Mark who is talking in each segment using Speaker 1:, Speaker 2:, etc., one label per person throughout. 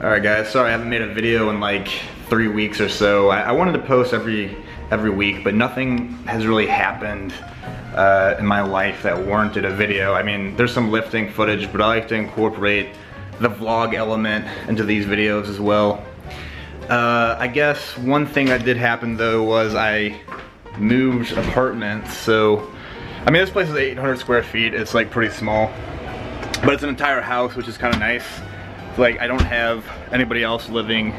Speaker 1: Alright guys, sorry I haven't made a video in like 3 weeks or so. I wanted to post every week, but nothing has really happened in my life that warranted a video. I mean, there's some lifting footage, but I like to incorporate the vlog element into these videos as well. I guess one thing that did happen though was I moved apartments. So, I mean, this place is 800 square feet. It's like pretty small, but it's an entire house, which is kind of nice. Like, I don't have anybody else living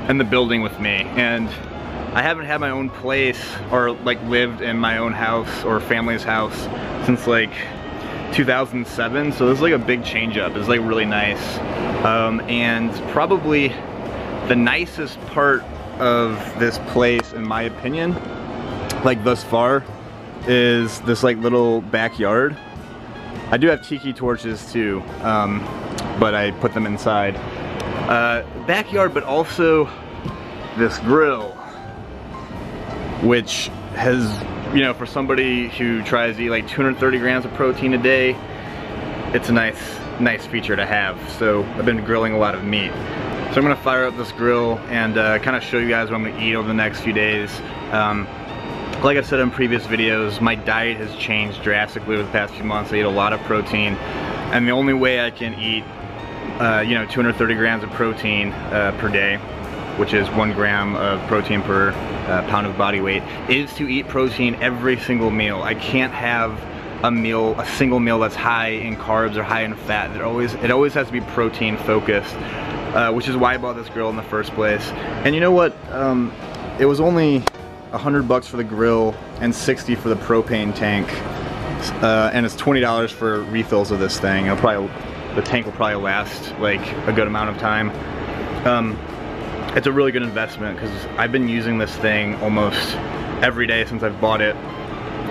Speaker 1: in the building with me, and I haven't had my own place or like lived in my own house or family's house since like 2007, so this is like a big change up. It's like really nice, and probably the nicest part of this place, in my opinion, like thus far, is this like little backyard. I do have tiki torches too, but I put them inside. Backyard, but also this grill, which has, you know, for somebody who tries to eat like 230 grams of protein a day, it's a nice feature to have. So I've been grilling a lot of meat. So I'm gonna fire up this grill and kind of show you guys what I'm gonna eat over the next few days. Like I've said in previous videos, my diet has changed drastically over the past few months. I eat a lot of protein, and the only way I can eat, you know, 230 grams of protein per day, which is 1 gram of protein per pound of body weight, is to eat protein every single meal. I can't have a single meal that's high in carbs or high in fat. It always has to be protein focused, which is why I bought this grill in the first place. And you know what? It was only $100 for the grill and $60 for the propane tank, and it's $20 for refills of this thing. The tank will probably last like a good amount of time. It's a really good investment because I've been using this thing almost every day since I've bought it,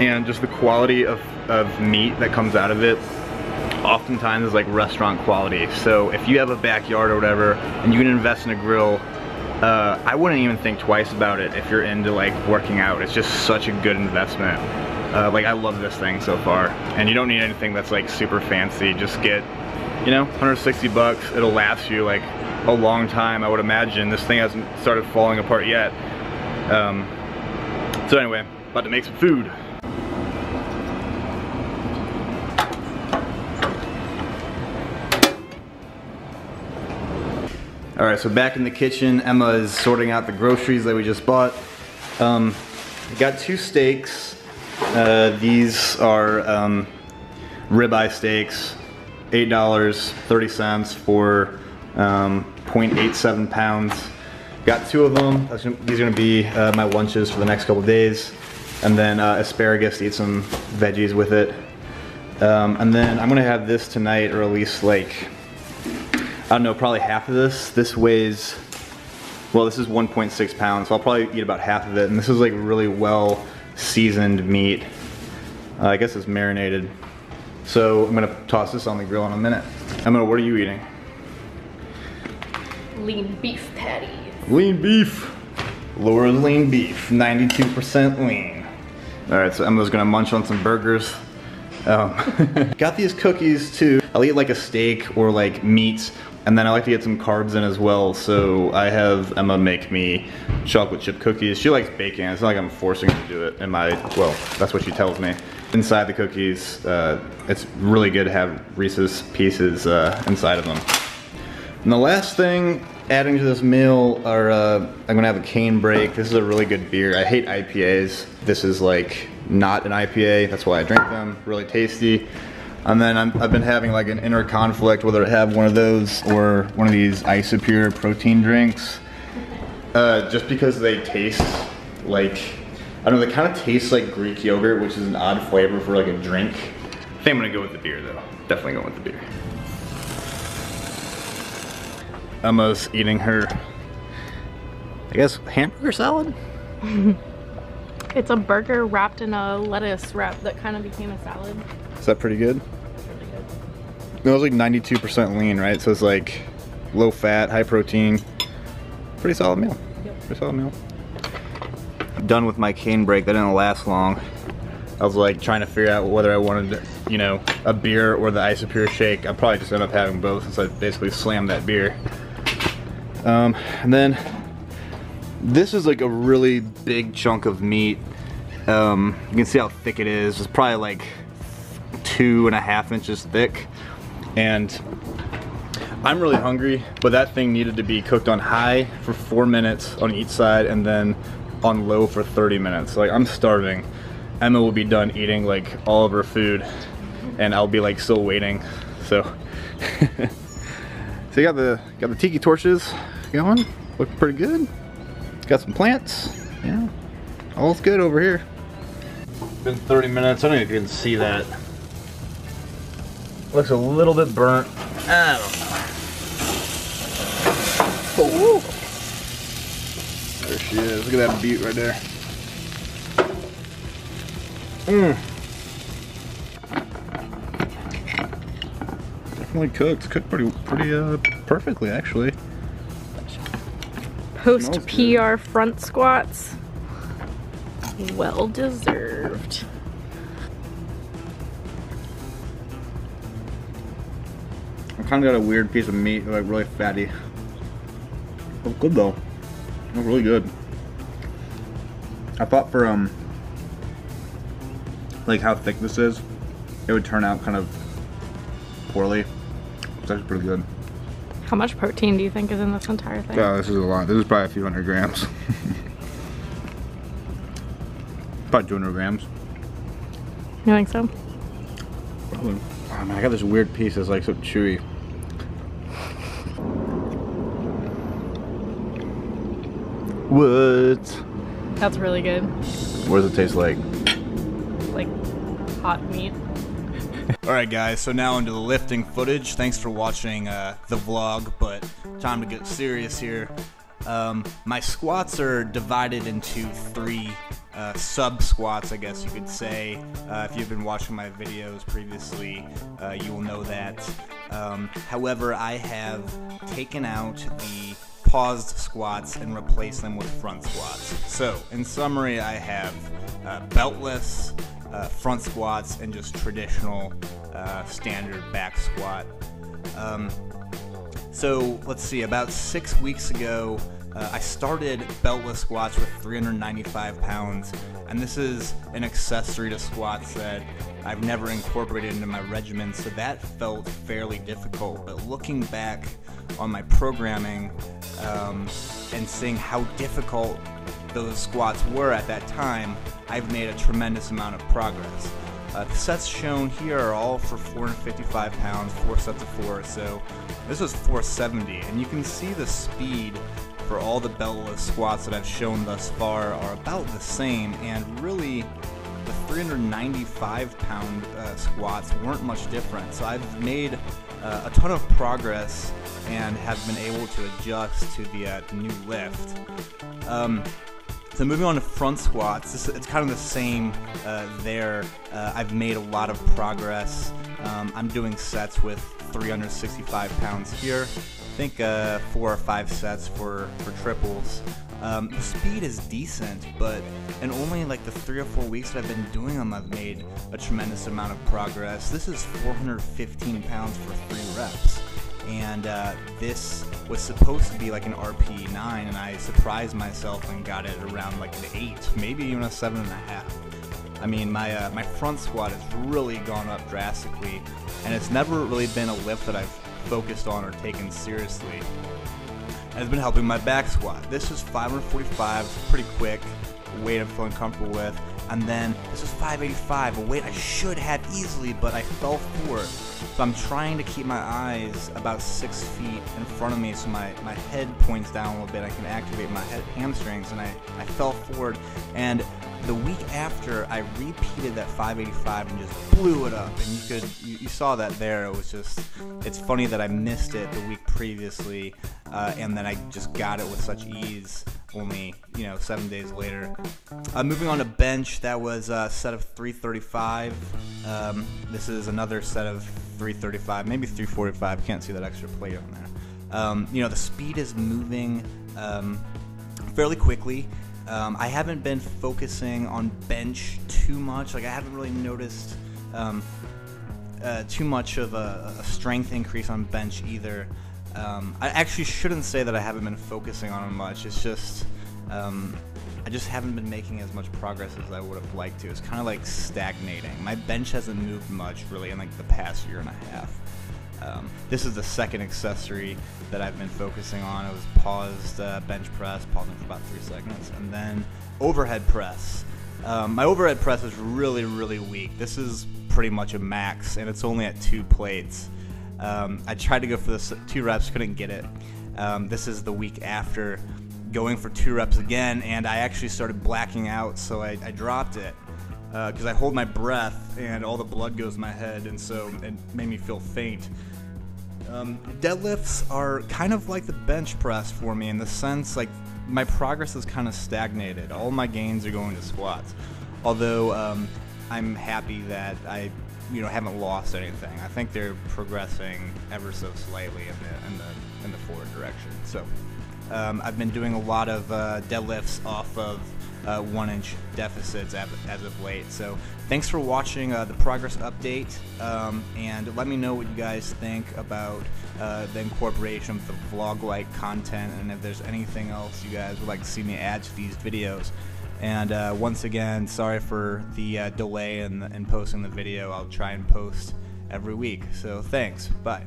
Speaker 1: and just the quality of meat that comes out of it oftentimes is like restaurant quality. So if you have a backyard or whatever and you can invest in a grill, I wouldn't even think twice about it if you're into like working out. It's just such a good investment. Like, I love this thing so far, and you don't need anything that's like super fancy. Just get, you know, 160 bucks. It'll last you like a long time, I would imagine. This thing hasn't started falling apart yet. So anyway, about to make some food. Alright, so back in the kitchen, Emma is sorting out the groceries that we just bought. I got 2 steaks. These are ribeye steaks, $8.30 for 0.87 pounds. Got 2 of them. These are gonna be my lunches for the next couple days. And then asparagus to eat some veggies with it. And then I'm gonna have this tonight, or at least like, I don't know, probably half of this. This weighs, well, this is 1.6 pounds, so I'll probably eat about half of it. And this is like really well seasoned meat. I guess it's marinated. So I'm gonna toss this on the grill in a minute. Emma, what are you eating?
Speaker 2: Lean beef patties.
Speaker 1: Lean beef. Laura's lean beef, 92% lean. All right, so Emma's gonna munch on some burgers. Got these cookies too. I'll eat like a steak or like meat, and then I like to get some carbs in as well. So I have Emma make me chocolate chip cookies. She likes baking. It's not like I'm forcing her to do it. Well, that's what she tells me. Inside the cookies, it's really good to have Reese's Pieces inside of them. And the last thing, adding to this meal, are I'm gonna have a cane break. This is a really good beer. I hate IPAs. This is like not an IPA. That's why I drink them. Really tasty. And then I've been having like an inner conflict whether to have one of those or one of these Isopure protein drinks. Just because they taste like, I don't know, they kind of taste like Greek yogurt, which is an odd flavor for like a drink. I think I'm gonna go with the beer though. Definitely going with the beer. Emma's eating her, I guess, hamburger salad?
Speaker 2: It's a burger wrapped in a lettuce wrap that kind of became a salad.
Speaker 1: Is that pretty good?
Speaker 2: It's really good.
Speaker 1: It was like 92% lean, right? So it's like low fat, high protein. Pretty solid meal.
Speaker 2: Yep.
Speaker 1: Pretty solid meal. I'm done with my cane break. That didn't last long. I was like trying to figure out whether I wanted, you know, a beer or the Isopure shake. I'll probably just end up having both since I basically slammed that beer. And then this is like a really big chunk of meat. You can see how thick it is. It's probably like 2.5 inches thick. And I'm really hungry, but that thing needed to be cooked on high for 4 minutes on each side and then on low for 30 minutes. Like, I'm starving. Emma will be done eating like all of her food and I'll be like still waiting. So so you got the tiki torches going, looking pretty good. Got some plants, yeah, all's good over here. Been 30 minutes, I don't know if you can see that. Looks a little bit burnt, I don't know. Oh. There she is, look at that butte right there. Definitely cooked. Cooked pretty perfectly, actually.
Speaker 2: Post PR front squats. Well deserved.
Speaker 1: I kind of got a weird piece of meat, like really fatty. It's good though. It's really good. I thought for like how thick this is, it would turn out kind of poorly. It's actually pretty good.
Speaker 2: How much protein do you think is in this entire thing?
Speaker 1: Yeah, this is a lot. This is probably a few hundred grams. Probably 200 grams.
Speaker 2: You think so?
Speaker 1: Probably. Oh man, I got this weird piece that's like so chewy. What?
Speaker 2: That's really good.
Speaker 1: What does it taste like?
Speaker 2: Like hot meat.
Speaker 1: Alright guys, so now into the lifting footage. Thanks for watching the vlog, but time to get serious here. My squats are divided into 3 sub squats, I guess you could say. If you've been watching my videos previously, you will know that. However, I have taken out the paused squats and replaced them with front squats. So, in summary, I have beltless, front squats, and just traditional standard back squat. So let's see, about 6 weeks ago, I started beltless squats with 395 pounds, and this is an accessory to squats that I've never incorporated into my regimen, so that felt fairly difficult. But looking back on my programming and seeing how difficult those squats were at that time, I've made a tremendous amount of progress. The sets shown here are all for 455 pounds, 4 sets of 4, so this was 470, and you can see the speed for all the beltless squats that I've shown thus far are about the same, and really the 395 pound squats weren't much different. So I've made a ton of progress and have been able to adjust to the new lift. So moving on to front squats, it's kind of the same there. I've made a lot of progress. I'm doing sets with 365 pounds here. I think 4 or 5 sets for triples. The speed is decent, but in only like the 3 or 4 weeks that I've been doing them, I've made a tremendous amount of progress. This is 415 pounds for 3 reps. And this was supposed to be like an RP 9, and I surprised myself and got it around like an 8, maybe even a 7.5. I mean, my front squat has really gone up drastically, and it's never really been a lift that I've focused on or taken seriously. And it's been helping my back squat. This is 545, pretty quick, a weight I'm feeling comfortable with. And then this is 585, a weight I should have easily, but I fell for it. So I'm trying to keep my eyes about 6 feet in front of me so my head points down a little bit. I can activate my hamstrings, and I fell forward. And the week after, I repeated that 585 and just blew it up. And you saw that there. It was just, it's funny that I missed it the week previously, and then I just got it with such ease only 7 days later. Moving on to bench, that was a set of 335. This is another set of 335, maybe 345. Can't see that extra plate on there. The speed is moving fairly quickly. I haven't been focusing on bench too much. Like, I haven't really noticed too much of a strength increase on bench either. I actually shouldn't say that I haven't been focusing on them much. It's just I just haven't been making as much progress as I would have liked to. It's kind of like stagnating. My bench hasn't moved much really in like the past year and a half. This is the second accessory that I've been focusing on. It was paused bench press, pausing for about 3 seconds, and then overhead press. My overhead press is really, really weak. This is pretty much a max, and it's only at 2 plates. I tried to go for the 2 reps, couldn't get it. This is the week after, going for 2 reps again, and I actually started blacking out, so I dropped it. Because I hold my breath and all the blood goes in my head, and so it made me feel faint. Deadlifts are kind of like the bench press for me in the sense like my progress is kind of stagnated. All my gains are going to squats, although I'm happy that I haven't lost anything. I think they're progressing ever so slightly in the forward direction. So I've been doing a lot of deadlifts off of 1-inch deficits as of late. So thanks for watching the progress update, and let me know what you guys think about the incorporation of the vlog-like content, and if there's anything else you guys would like to see me add to these videos. And once again, sorry for the delay in posting the video. I'll try and post every week. So thanks. Bye.